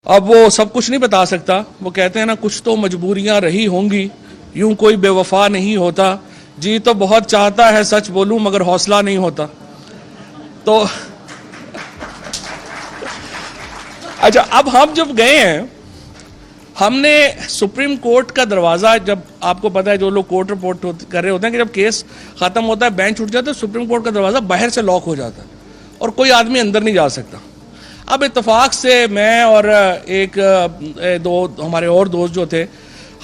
اب وہ سب کچھ نہیں بتا سکتا. وہ کہتے ہیں نا کچھ تو مجبوریاں رہی ہوں گی, یوں کوئی بے وفا نہیں ہوتا, جی تو بہت چاہتا ہے سچ بولوں مگر حوصلہ نہیں ہوتا. تو اچھا, اب ہم جب گئے ہیں, ہم نے سپریم کورٹ کا دروازہ, جب آپ کو پتا ہے جو لوگ کورٹ رپورٹ کر رہے ہوتے ہیں کہ جب کیس ختم ہوتا ہے بینچ اٹھ جاتا ہے, سپریم کورٹ کا دروازہ باہر سے لاک ہو جاتا ہے اور کوئی آدمی اندر نہیں جا سکتا. اب اتفاق سے میں اور ایک دو ہمارے اور دوست جو تھے,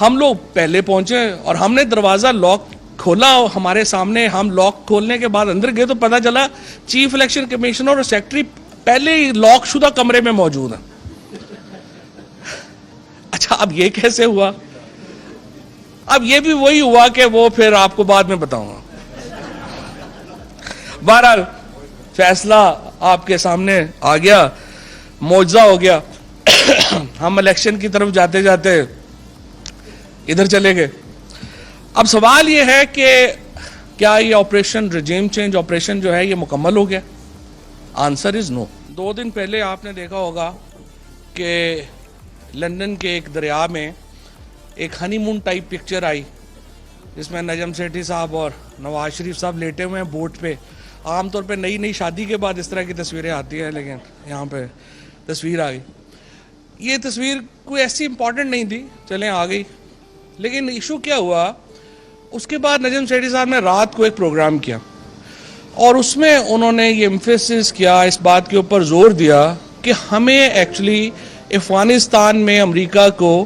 ہم لوگ پہلے پہنچے اور ہم نے دروازہ لاک کھولا. ہمارے سامنے ہم لاک کھولنے کے بعد اندر گئے تو پتہ چلا چیف الیکشن کمیشنر اور سیکرٹری پہلے ہی لاک شدہ کمرے میں موجود ہیں. اچھا, اب یہ کیسے ہوا؟ اب یہ بھی وہی ہوا کہ وہ پھر آپ کو بعد میں بتاؤں گا. بہرحال فیصلہ آپ کے سامنے آ گیا, معجزہ ہو گیا. ہم الیکشن کی طرف جاتے جاتے ادھر چلے گئے. اب سوال یہ ہے کہ کیا یہ آپریشن رجیم چینج آپریشن جو ہے یہ مکمل ہو گیا؟ آنسر از نو. 2 دن پہلے آپ نے دیکھا ہوگا کہ لندن کے ایک دریا میں ایک ہنی مون ٹائپ پکچر آئی جس میں نجم سیٹھی صاحب اور نواز شریف صاحب لیٹے ہوئے ہیں بوٹ پہ. عام طور پہ نئی شادی کے بعد اس طرح کی تصویریں آتی ہیں, لیکن یہاں پہ تصویر آ گئی. یہ تصویر کوئی ایسی امپورٹنٹ نہیں تھی, چلیں آ گئی. لیکن ایشو کیا ہوا, اس کے بعد نجم سیٹھی صاحب نے رات کو ایک پروگرام کیا اور اس میں انہوں نے یہ ایمفیسس کیا, اس بات کے اوپر زور دیا کہ ہمیں ایکچولی افغانستان میں امریکہ کو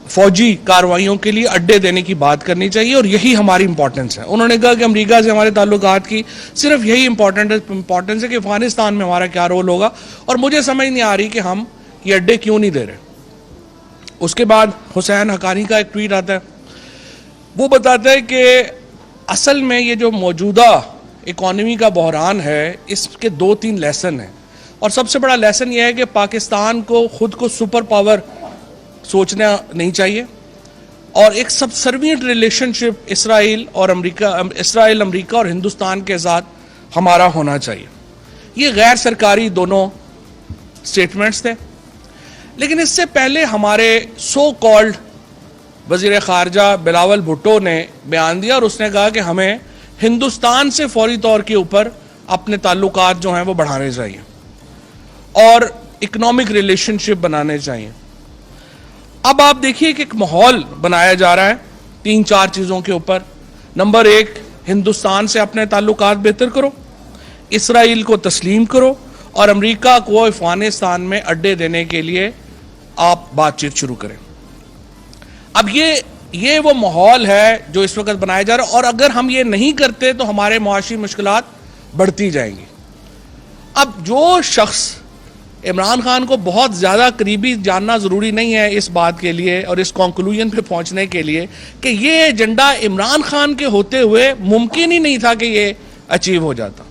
فوجی کارروائیوں کے لیے اڈے دینے کی بات کرنی چاہیے اور یہی ہماری امپورٹنس ہے. انہوں نے کہا کہ امریکہ سے ہمارے تعلقات کی صرف یہی امپورٹنس ہے کہ افغانستان میں ہمارا کیا رول ہوگا, اور مجھے سمجھ نہیں آ رہی کہ ہم یہ اڈے کیوں نہیں دے رہے. اس کے بعد حسین حقانی کا ایک ٹویٹ آتا ہے, وہ بتاتا ہے کہ اصل میں یہ جو موجودہ اکانومی کا بحران ہے اس کے 2-3 لیسن ہیں, اور سب سے بڑا لیسن یہ ہے کہ پاکستان کو خود کو سپر پاور سوچنا نہیں چاہیے, اور ایک سبسروینٹ ریلیشن شپ اسرائیل امریکہ اور ہندوستان کے ساتھ ہمارا ہونا چاہیے. یہ غیر سرکاری دونوں سٹیٹمنٹس تھے. لیکن اس سے پہلے ہمارے سو کالڈ وزیر خارجہ بلاول بھٹو نے بیان دیا اور اس نے کہا کہ ہمیں ہندوستان سے فوری طور کے اوپر اپنے تعلقات جو ہیں وہ بڑھانے چاہیے اور اکنامک ریلیشن شپ بنانے چاہیے. اب آپ دیکھیے کہ ایک ماحول بنایا جا رہا ہے 3-4 چیزوں کے اوپر. نمبر 1, ہندوستان سے اپنے تعلقات بہتر کرو, اسرائیل کو تسلیم کرو, اور امریکہ کو افغانستان میں اڈے دینے کے لیے آپ بات چیت شروع کریں. اب یہ وہ ماحول ہے جو اس وقت بنایا جا رہا ہے, اور اگر ہم یہ نہیں کرتے تو ہمارے معاشی مشکلات بڑھتی جائیں گی. اب جو شخص عمران خان کو بہت زیادہ قریبی جاننا ضروری نہیں ہے اس بات کے لیے اور اس کنکلوژن پہ پہنچنے کے لیے کہ یہ ایجنڈا عمران خان کے ہوتے ہوئے ممکن ہی نہیں تھا کہ یہ اچیو ہو جاتا.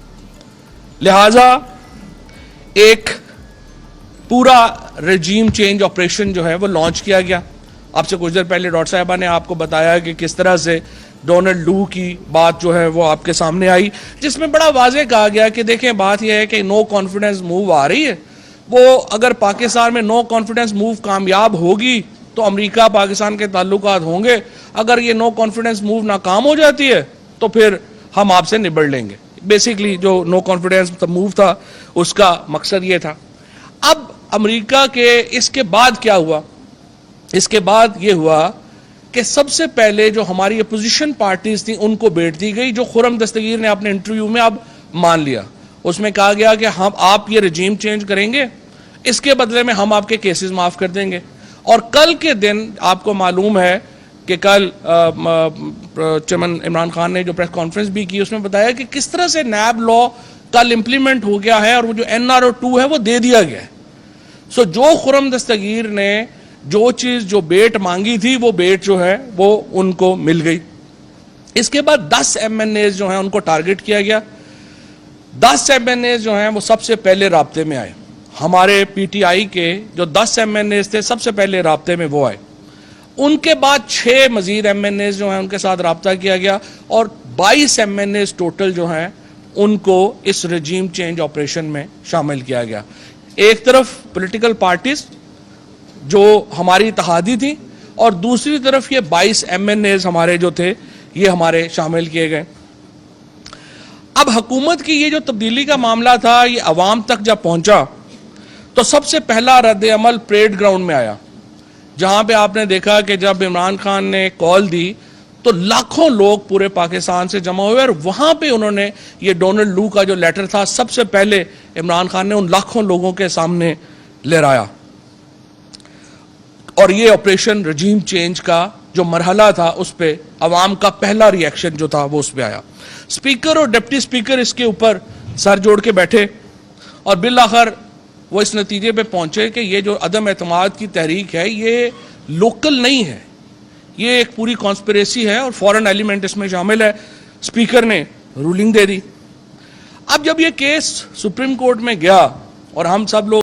لہٰذا ایک پورا رجیم چینج آپریشن جو ہے وہ لانچ کیا گیا. آپ سے کچھ دیر پہلے ڈاکٹر صاحبہ نے آپ کو بتایا کہ کس طرح سے ڈونلڈ لو کی بات جو ہے وہ آپ کے سامنے آئی, جس میں بڑا واضح کہا گیا کہ دیکھیں بات یہ ہے کہ نو کانفیڈنس موو آ رہی ہے, وہ اگر پاکستان میں نو کانفیڈنس موو کامیاب ہوگی تو امریکہ پاکستان کے تعلقات ہوں گے, اگر یہ نو کانفیڈنس موو ناکام ہو جاتی ہے تو پھر ہم آپ سے نبڑ لیں گے. بیسیکلی جو نو کانفیڈنس موو تھا اس کا مقصد یہ تھا. اب امریکہ کے اس کے بعد کیا ہوا؟ اس کے بعد یہ ہوا کہ سب سے پہلے جو ہماری اپوزیشن پارٹیز تھیں ان کو بیٹ دی گئی, جو خرم دستگیر نے اپنے انٹرویو میں اب مان لیا. اس میں کہا گیا کہ آپ یہ رجیم چینج کریں گے, اس کے بدلے میں ہم آپ کے کیسز معاف کر دیں گے. اور کل کے دن آپ کو معلوم ہے کہ کل چیئرمین عمران خان نے جو پریس کانفرنس بھی کی, اس میں بتایا کہ کس طرح سے نیب لا کل امپلیمنٹ ہو گیا ہے اور وہ جو NRO 2 ہے وہ دے دیا گیا ہے. سو جو خرم دستگیر نے جو چیز جو بیٹ مانگی تھی وہ بیٹ جو ہے وہ ان کو مل گئی. اس کے بعد 10 MNAs جو ہیں ان کو ٹارگٹ کیا گیا. 10 MNAs جو ہیں وہ سب سے پہلے رابطے میں آئے. ہمارے PTI کے جو 10 MNAs تھے سب سے پہلے رابطے میں وہ آئے. ان کے بعد 6 مزید MNAs جو ہیں ان کے ساتھ رابطہ کیا گیا, اور 22 MNAs ٹوٹل جو ہیں ان کو اس رجیم چینج آپریشن میں شامل کیا گیا. ایک طرف پولیٹیکل پارٹیز جو ہماری اتحادی تھی اور دوسری طرف یہ 22 MNAs ہمارے جو تھے یہ ہمارے شامل کیے گئے. اب حکومت کی یہ جو تبدیلی کا معاملہ تھا یہ عوام تک جب پہنچا تو سب سے پہلا رد عمل پریڈ گراؤنڈ میں آیا, جہاں پہ آپ نے دیکھا کہ جب عمران خان نے کال دی تو لاکھوں لوگ پورے پاکستان سے جمع ہوئے, اور وہاں پہ انہوں نے یہ ڈونلڈ لو کا جو لیٹر تھا سب سے پہلے عمران خان نے ان لاکھوں لوگوں کے سامنے لہرایا, اور یہ آپریشن رجیم چینج کا جو مرحلہ تھا اس پہ عوام کا پہلا ری ایکشن جو تھا وہ اس پہ آیا. اسپیکر اور ڈپٹی اسپیکر اس کے اوپر سر جوڑ کے بیٹھے اور بالآخر وہ اس نتیجے پہ پہنچے کہ یہ جو عدم اعتماد کی تحریک ہے یہ لوکل نہیں ہے, یہ ایک پوری کانسپریسی ہے اور فورن ایلیمنٹ اس میں شامل ہے. اسپیکر نے رولنگ دے دی. اب جب یہ کیس سپریم کورٹ میں گیا اور ہم سب لوگ